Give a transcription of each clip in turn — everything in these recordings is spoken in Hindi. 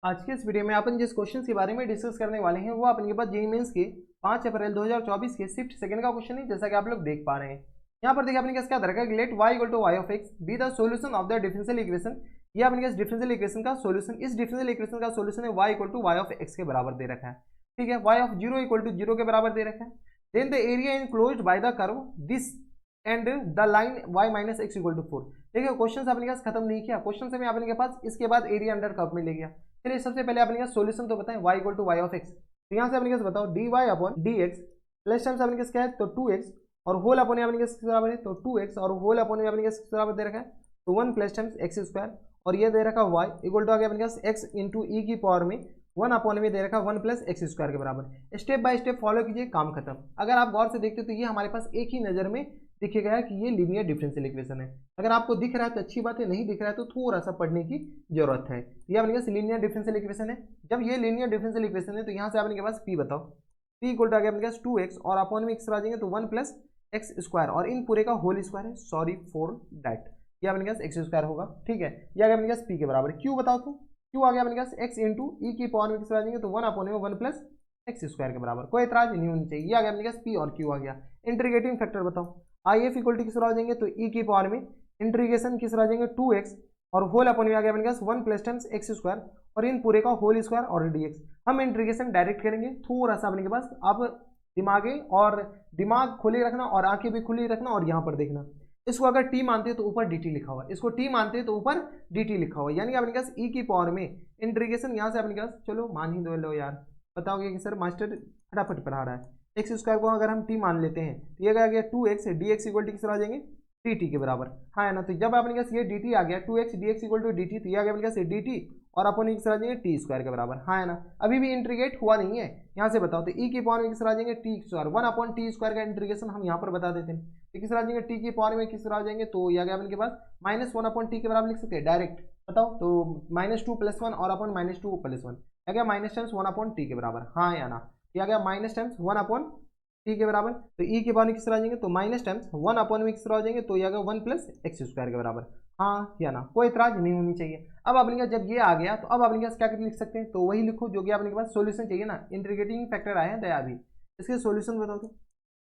आज के इस वीडियो में अपन जिस क्वेश्चन के बारे में डिस्कस करने वाले हैं वो अपन के पास जेईई मेंस के 5 अप्रैल 2024 के शिफ्ट सेकंड का क्वेश्चन है, जैसा कि आप लोग देख पा रहे हैं। यहाँ पर देखिए अपने क्या दरकार है, let y equal to y of x be the solution of the differential equation. ये अपने पास डिफरेंशियल इक्वेशन का सॉल्यूशन, इस डिफरेंशियल इक्वेशन का सॉल्यूशन है y equal to y of x के बराबर दे रखा है। ठीक है, y ऑफ 0 इक्वल टू 0 के बराबर दे रखा है। Then the area enclosed by the curve this and the line y minus x equal to 4। देखिए क्वेश्चन अपने पास खत्म नहीं किया, क्वेश्चन से मैं अपने के पास इसके बाद एरिया अंडर कर्व में ले गया। चलिए सबसे पहले अपने सोल्यूशन तो बताएं, y equal to y of x. तो यहाँ से अपने बताओ d y upon d x plus times अपने क्या है तो 2x और होल अपॉन अपने किसके बराबर है तो 2x और होल अपॉन अपने किसके बराबर दे रखा है तो 1 प्लस टाइम्स एक्स स्क्वायर और ये दे रखा y इक्वल टू आ गया अपने पास x इंटू ई की पावर में 1 अपॉन में दे रखा 1 प्लस एक्स स्क्वायर के बराबर। स्टेप बाय स्टेप फॉलो कीजिए, काम खत्म। अगर आप गौर से देखते हो तो ये हमारे पास एक ही नजर में दिखेगा कि ये लीनियर डिफरेंशियल इक्वेशन है। अगर आपको दिख रहा है तो अच्छी बात है, नहीं दिख रहा है तो थोड़ा सा पढ़ने की जरूरत है। ये अपने पास लीनियर डिफरेंशियल इक्वेशन है। जब ये लीनियर डिफरेंशियल इक्वेशन है तो यहाँ से आपके पास p बताओ, p इक्वल टू आ गया अपने पास 2x और अपॉन में x आ जाएंगे तो 1 प्लस एक्स स्क्वायर और इन पूरे का होल स्क्वायर है, सॉरी फॉर दैट, ये अपने पास एक्स स्क्वायर होगा। ठीक है, ये आ गया अपने पास p के बराबर। q बताओ तो q आ गया अपने पास x इंटू ई की पावर में किस आ जाएंगे तो 1 अपॉन में 1 प्लस एक्स स्क्वायर के बराबर। कोई एतराज नहीं होनी चाहिए। ये आ गया अपने पास p और q आ गया। इंटीग्रेटिंग फैक्टर बताओ, आई एफ इक्वल टू किस आ जाएंगे तो ई की पावर में इंटीग्रेशन किस आ जाएंगे 2x और होल अपॉन में आ गया अपने पास 1 प्लस टाइम्स एक्स स्क्वायर और इन पूरे का होल स्क्वायर और dx। हम इंटीग्रेशन डायरेक्ट करेंगे, थोड़ा सा अपने के पास आप दिमाग खुले रखना और आंखें भी खुली रखना और यहाँ पर देखना। इसको अगर t मानते हैं तो ऊपर dt लिखा हुआ, इसको t मानते हैं तो ऊपर dt लिखा हुआ, यानी अपने पास e की पावर में इंटीग्रेशन यहाँ से अपने पास, चलो मान ही दो लो यार, बताओगे कि सर मास्टर फटाफट पढ़ा रहा है। एक्स स्क्वायर को अगर हम t मान लेते हैं तो ये आ गया 2x dx इक्वल टू किस आ जाएंगे dt के बराबर, हाँ है ना। तो जब अपने पास ये dt आ गया 2x dx equal to dt, तो ये आ गया अपने पास dt और अपन किस आ जाएंगे टी स्क्वायर के बराबर, हाँ है ना। अभी भी इंटीग्रेट हुआ नहीं है, यहाँ से बताओ तो e की पावर में किस आ जाएंगे T square 1 upon T square का इंटीग्रेशन हम यहाँ पर बता देते हैं तो किस आ जाएंगे टी की पावर में किस आ जाएंगे तो ये आ गया अपने पास -1 अपॉन टी के बराबर लिख सकते हैं डायरेक्ट, बताओ तो -2 प्लस 1 और अपॉन -2 प्लस 1 आ गया माइनस टाइम्स 1 अपॉन टी के बराबर, हाँ या ना। ये आ गया माइनस टाइम्स 1 अपॉन टी के बराबर, तो ई के पावर में किस तरह आ जाएंगे तो माइनस टाइम्स 1 अपॉन में किस तरह आ जाएंगे तो ये आ गया 1 प्लस एक्स स्क्वायर के बराबर, हाँ या ना। कोई इतराज नहीं होनी चाहिए। अब अपने पास जब ये आ गया तो अब अपने पास क्या लिख सकते हैं तो वही लिखो जो कि अपने के पास सोल्यूशन चाहिए ना, इंटीग्रेटिंग फैक्टर आया है दया भी, इसके सोल्यूशन बताओ तो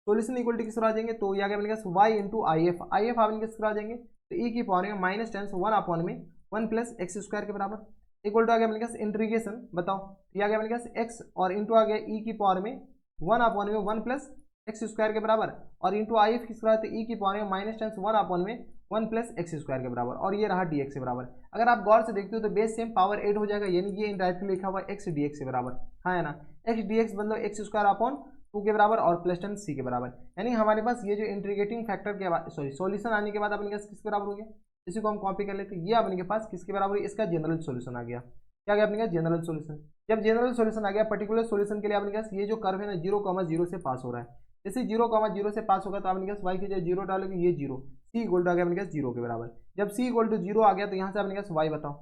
सोल्यूशन इक्वल टू किस तरह आ जाएंगे तो ये आ गया अपने पास y into i f, i f अपने किस तरह आ जाएंगे तो ई की पावर में माइनस टाइम्स 1 अपॉन में 1 प्लस एक्स स्क्वायर के बराबर इक्वल टू आ गया अपने पास इंटीग्रेशन बताओ, ये आ गया अपने पास एक्स और इंटू आ गया ई की पावर में 1 अपॉन में 1 प्लस एक्स स्क्वायर के बराबर और इंटू आई एफ किस तरह ई की पावर में माइनस टाइम्स 1 अपॉन में 1 प्लस एक्स स्क्वायर के बराबर और ये रहा dx के बराबर। अगर आप गौर से देखते हो तो बेस सेम पावर 8 हो जाएगा, यानी ये इंडायरेक्टली लिखा हुआ x dx के बराबर, हाँ है ना। x dx मतलब एक्स स्क्वायर अपॉन 2 के बराबर और प्लस टाइम्स c के बराबर, यानी हमारे पास ये जो इंटीग्रेटिंग फैक्टर के बाद सॉरी सोल्यूशन आने के बाद अपने पास किसके बराबर हो गया, इसी को हम कॉपी कर लेते हैं। ये अपने के पास किसके बराबर है, इसका जनरल सोल्यूशन आ गया। क्या गया अपने पास जनरल सोल्यूशन। जब जनरल सोल्यूशन आ गया पर्टिकुलर सोल्यूशन के लिए अपने पास ये जो कर्व है ना 0,0 से पास हो रहा है, जैसे 0,0 से पास होगा तो अपने पास y की जगह 0 डालोगे, ये 0 c इक्वल टू आ गया अपने पास 0 के बराबर। जब c इक्वल टू 0 आ गया तो यहाँ से अपने पास y बताओ,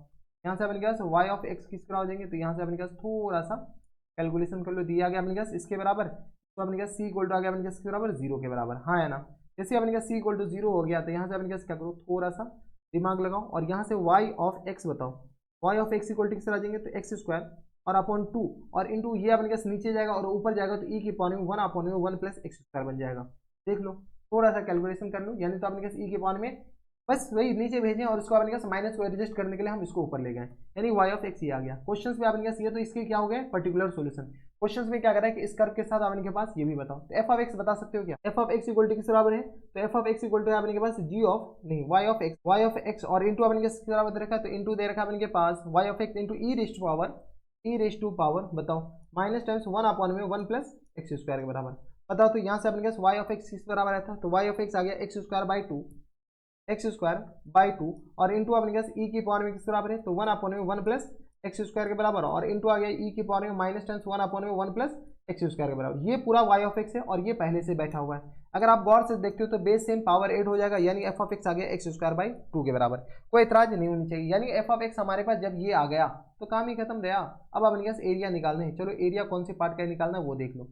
यहाँ से अपने पास y ऑफ x किस तरह हो जाएंगे तो यहाँ से अपने पास थोड़ा सा कैलकुलेशन कर लो, दिया गया अपने पास इसके बराबर, तो अपने पास c इक्वल टू आ गया अपने पास किसके बराबर 0 के बराबर, हाँ है ना। जैसे अपने पास c इक्वल टू 0 हो गया तो यहाँ से अपने पास क्या करो थोड़ा सा दिमाग लगाओ और यहाँ से y ऑफ x बताओ, y of x equal to किस तरह आ जाएंगे तो एक्स स्क्वायर और अपॉन 2 और इंटू ये अपने पास नीचे जाएगा और ऊपर जाएगा तो ई की पावर में 1 अपॉन में 1 प्लस एक्स स्क्वायर बन जाएगा। देख लो थोड़ा सा कैलकुलेशन कर लो, यानी तो अपने पास ई के पावर में बस वही नीचे भेजें और इसको अपने पास माइनस को एडजस्ट करने के लिए हम इसको ऊपर ले गए, यानी y ऑफ x ये आ गया। क्वेश्चंस में अपने पास ये तो इसके क्या हो गए पर्टिकुलर सोल्यूशन। क्वेश्चंस में क्या कर रहा है कि इस कर्व के साथ अपने के पास ये भी बताओ, तो f ऑफ x बता सकते हो क्या, f of x equal to किस बराबर है तो f of x equal to अपने के पास g ऑफ नहीं y ऑफ x और इंटू अपने के किस बराबर दे रखा है तो इंटू दे रखा है अपने के पास y of x into e raised to power बताओ माइनस टाइम्स 1 अपॉन में 1 प्लस एक्स स्क्वायर के बराबर। बताओ तो यहाँ से अपने पास y ऑफ x किस बराबर आता है तो y ऑफ x आ गया एक्स स्क्वायर बाई 2 और इंटू अपने पास ई की पावर में किस बराबर है तो 1 अपॉन में 1 प्लस एक्स स्क्वायर के बराबर और इंटू आ गया ई की पावर में माइनस टाइम्स 1 अपॉन में 1 प्लस एक्स स्क्वायर के बराबर। ये पूरा y ऑफ x है और ये पहले से बैठा हुआ है। अगर आप गौर से देखते हो तो बेस सेम पावर 8 हो जाएगा, यानी f ऑफ x आ गया एक्स स्क्वायर बाई 2 के बराबर। कोई इतराज नहीं होनी चाहिए, यानी f ऑफ x हमारे पास जब ये आ गया तो काम ही खत्म गया। अब अपने पास एरिया निकालना है, चलो एरिया कौन से पार्ट का निकालना है वो देख लो।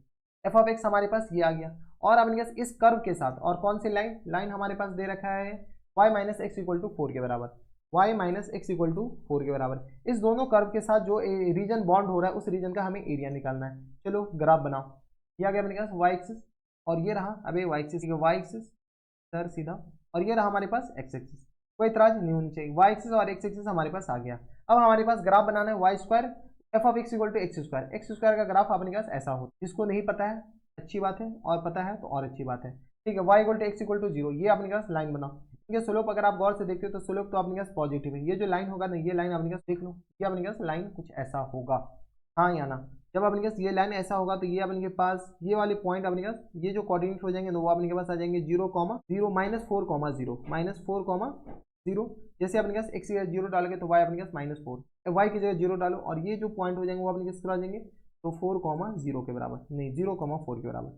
f ऑफ x हमारे पास ये आ गया और अपने पास इस कर्व के साथ और कौन सी लाइन हमारे पास दे रखा है y minus x equal to 4 के बराबर। y minus x equal to 4 के बराबर। इस दोनों कर्व के साथ जो रीजन बॉन्ड हो रहा है उस रीजन का हमें एरिया निकालना है। चलो ग्राफ बनाओ। ये आ गया अपने पास y एक्सिस और ये रहा अबे y axis, y axis sir सीधा, और ये रहा हमारे पास x एक्सिस। कोई इतराज नहीं होनी चाहिए, y एक्सिस और x एक्सिस हमारे पास आ गया। अब हमारे पास ग्राफ बनाना है y square f of x equal to x square. X square का ग्राफ अपने पास ऐसा हो, जिसको नहीं पता है अच्छी बात है, और पता है तो और अच्छी बात है। ठीक है, y equal to x equal to 0, ये अपने पास लाइन बनाओ। ये स्लोप अगर आप गौर से देखते हो तो स्लोप तो अपने पास पॉजिटिव है। ये जो लाइन होगा ना, ये लाइन अपने पास देख लो, ये अपने पास लाइन कुछ ऐसा होगा, हाँ या ना। जब अपने पास ये लाइन ऐसा होगा तो ये अपने के पास ये वाले पॉइंट अपने पास ये जो कोऑर्डिनेट हो जाएंगे ना वो अपने के पास आ जाएंगे 0, 0 माइनस 4, 0 माइनस 4, 0। जैसे अपने पास एक्स की जगह 0 डालोगे तो y अपने पास माइनस 4, y की जगह 0 डालो और ये जो पॉइंट हो जाएंगे वो अपने पास आ जाएंगे तो 4, 0 के बराबर, नहीं 0, 4 के बराबर,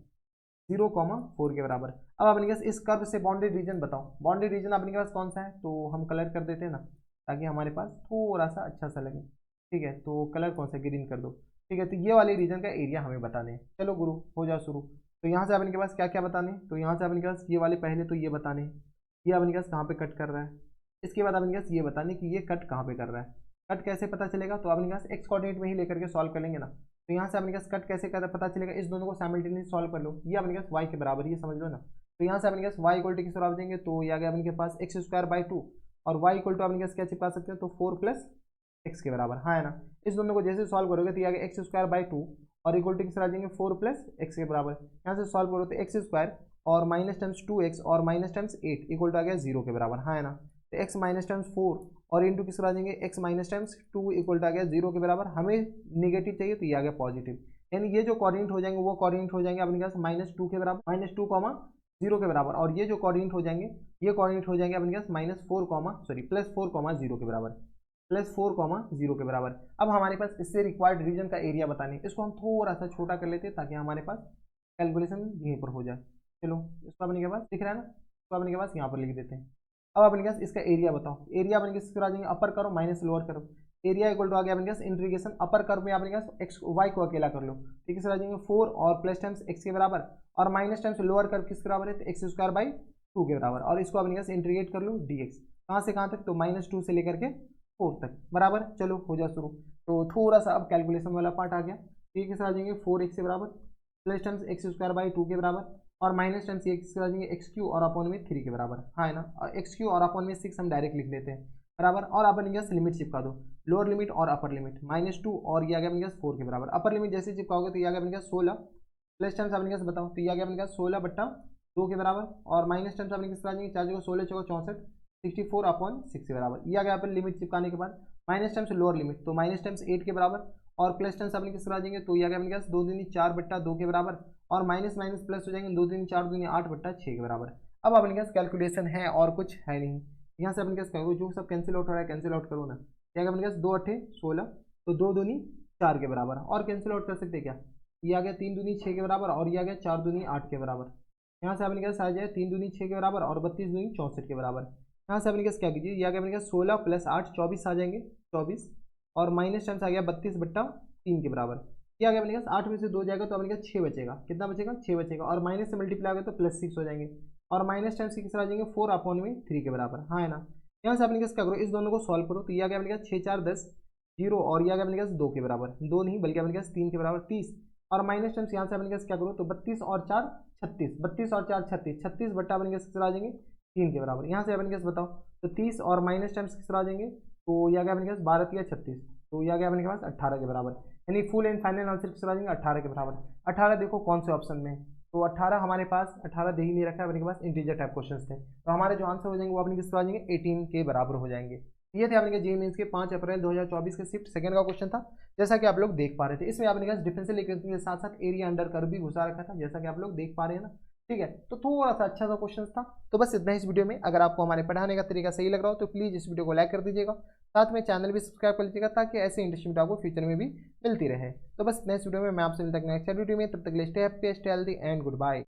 0, 4 के बराबर। अब अपने पास इस कर्व से बाउंड्री रीजन बताओ। बाउंड्री रीजन अपने पास कौन सा है, तो हम कलर कर देते हैं ना ताकि हमारे पास थोड़ा सा अच्छा सा लगे। ठीक है, तो कलर कौन सा, ग्रीन कर दो। ठीक है, तो ये वाले रीजन का एरिया हमें बताने हैं। चलो गुरु हो जाओ शुरू। तो यहाँ से अपने के पास क्या क्या बताने, तो यहाँ से अपने के पास ये वाले पहले तो ये बताने ये अपने के पास कहाँ पे कट कर रहा है। इसके बाद अपने के पास ये बताने कि ये कट कहाँ पे कर रहा है। कट कैसे पता चलेगा, तो अपने पास एक्स कोऑर्डिनेट में ही लेकर के सॉल्व कर लेंगे ना। तो यहाँ से अपने पास कट कैसे पता चलेगा, इस दोनों को साइमल्टेनियसली सॉल्व कर लो। ये अपने पास y के बराबर, ये समझ लो ना। तो यहाँ से अपने पास y इक्वल टू किस बराबर देंगे, तो ये आ गया अपने पास एक्स स्क्वायर बाई 2 और y इक्वल टू अपने पास क्या चिपका सकते हैं, तो 4 प्लस एक्स के बराबर, हाँ है ना। इस दोनों को जैसे सॉल्व करोगे तो ये आ गया एक्स स्क्वायर बाई 2 और इक्वल टू किस आ जाएंगे 4 प्लस एक्स के बराबर। यहाँ से सॉल्व करो तो एक्स स्क्वायर और माइनस टाइम्स 2x और माइनस टाइम्स 8 इक्वल टू आ गया 0 के बराबर, हाँ है ना। तो एक्स माइनस टाइम्स 4 और इंटू किस आ जाएंगे x minus times 2 equal to आ गया 0 के बराबर। हमें नेगेटिव चाहिए तो ये आ गया पॉजिटिव, यानी ये जो कोऑर्डिनेट हो जाएंगे वो कोऑर्डिनेट हो जाएंगे अपने पास -2 के बराबर, -2, 0 के बराबर। और ये जो कोऑर्डिनेट हो जाएंगे ये कोऑर्डिनेट हो जाएंगे अपने पास -4, +4, 0 के बराबर, +4, 0 के बराबर। अब हमारे पास इससे रिक्वायर्ड रीजन का एरिया बताने, इसको हम थोड़ा सा छोटा कर लेते हैं ताकि हमारे पास कैलकुलेशन यहीं पर हो जाए। चलो इसको अपने के पास दिख रहा है ना, तो अपने के पास यहाँ पर लिख देते हैं। अब अपने पास इसका एरिया बताओ। एरिया अपने किस आ जाएंगे, अपर करो माइनस लोअर करो। एरिया इक्वल टू आ गया अपने पास इंटीग्रेशन अपर कर्व में अपने पास एक्स वाई को अकेला कर लो, ठीक है सर। आ जाएंगे 4 और प्लस टाइम्स एक्स के बराबर और माइनस टाइम्स लोअर कर्व किस बराबर है, तो एक्स स्क्वायर बाई 2 के बराबर। और इसको अपने पास इंटीग्रेट कर लो dx, कहाँ से कहाँ तक, तो -2 से लेकर के 4 तक बराबर। चलो हो जाए शुरू। तो थोड़ा सा अब कैलकुलेशन वाला पार्ट आ गया, ठीक है सर। आ जाएंगे 4x के बराबर plus times x square by 2 के बराबर और माइनस टाइम्स एक्स आ जाएंगे एक्स क्यू और अपॉन में 3 के बराबर, हाँ है ना। और एक्स क्यू और अपॉन में 6 हम डायरेक्ट लिख लेते हैं बराबर। और अपन के लिमिट चिपका दो, लोअर लिमिट और अपर लिमिट, -2 और ये आ गया अपने पास 4 के बराबर। अपर लिमिट जैसे चिपकाओगे तो ये आ गया अपने पास 16 प्लस टाइम्स अपने पास बताओ, तो ये आ गया अपने पास 16/2 के बराबर और माइनस टाइम्स अपने पास आ जाएंगे 4 जगह 16 चौका 64 64/6 के बराबर। ये आ गया अपन लिमिट चिपकाने के बाद माइनस टाइम्स लोअर लिमिट, तो माइनस टाइम्स 8 के बराबर और प्लस टाइम्स अपने किस आ जाएंगे, तो ये आ गया अपने पास 2 दूनी 4/2 के बराबर और माइनस माइनस प्लस हो जाएंगे 2 दूनी 4 दूनी 8/6 के बराबर। अब अपने पास कैलकुलेशन है और कुछ है नहीं। यहाँ से अपने पास करो, जो सब कैंसिल आउट हो रहा है कैंसिल आउट करो ना। क्या अपने पास 2 8 16 तो 2 दूनी 4 के बराबर और कैंसिल आउट कर सकते हैं क्या, ये आ गया 3 दूनी 6 के बराबर और ये आ गया 4 दूनी 8 के बराबर। यहाँ से अपने पास आ जाए 3 दूनी 6 के बराबर और 32 दूनी 64 के बराबर। यहाँ से अपने पास क्या कीजिए, ये आ गया अपने पास 16 + 8 24 आ जाएंगे 24 और माइनस टाइम्स आ गया 32/3 के बराबर। ये आ गया अपने पास 8 में से 2 जाएगा तो अपने पास 6 बचेगा, कितना बचेगा 6 बचेगा और माइनस से मल्टीप्लाई होगा तो +6 हो जाएंगे और माइनस टाइम्स किस आ जाएंगे 4/3 के बराबर, हाँ है ना। यहाँ से अपने पास क्या करो, इस दोनों को सॉल्व करो तो ये आ गया अपने पास 6 4 10 0 और ये आ गया अपने पास 2 के बराबर, 2 नहीं बल्कि अपने पास 3 के बराबर 30 और माइनस टाइम्स यहाँ से अपने पास क्या करो, तो 32 और 4 36, 32 और 4 36, 36 बट्टा अपने पास किस आ जाएंगे 3 के बराबर। यहाँ से अपने पास बताओ तो 30 और माइनस टाइम्स किस आ जाएंगे, तो ये आ गया अपने पास 12 या 36 तो ये आ गया अपने पास 18 के बराबर, यानी फुल एंड फाइनल आंसर किस आ जाएंगे 18 के बराबर। 18 देखो कौन से ऑप्शन में, तो 18 हमारे पास 18 दे ही नहीं रखा है, अपने के पास इंटीजर टाइप क्वेश्चंस थे, तो हमारे जो आंसर हो जाएंगे वो अपने किस आ जाएंगे 18 के बराबर हो जाएंगे। ये थे अपने जेईई मेंस के 5 अप्रैल 2024 के शिफ्ट सेकंड का क्वेश्चन था, जैसा कि आप लोग देख पा रहे थे। इसमें आपने पास डिफरेंशियल इक्वेशन के साथ साथ एरिया अंडर कर्व भी घुसा रखा था, जैसा कि आप लोग देख पा रहे हैं ना, ठीक है। तो थोड़ा सा अच्छा सा क्वेश्चन था। तो बस इतना इस वीडियो में। अगर आपको हमारे पढ़ाने का तरीका सही लग रहा हो तो प्लीज़ इस वीडियो को लाइक कर दीजिएगा, साथ में चैनल भी सब्सक्राइब कर लीजिएगा ताकि ऐसे इंटरेस्टिंग वीडियो आपको फ्यूचर में भी मिलती रहे। तो बस नेक्स्ट वीडियो में मैं आपसे मिलता हूं नेक्स्ट वीडियो में, तब तक stay happy stay healthy and good bye.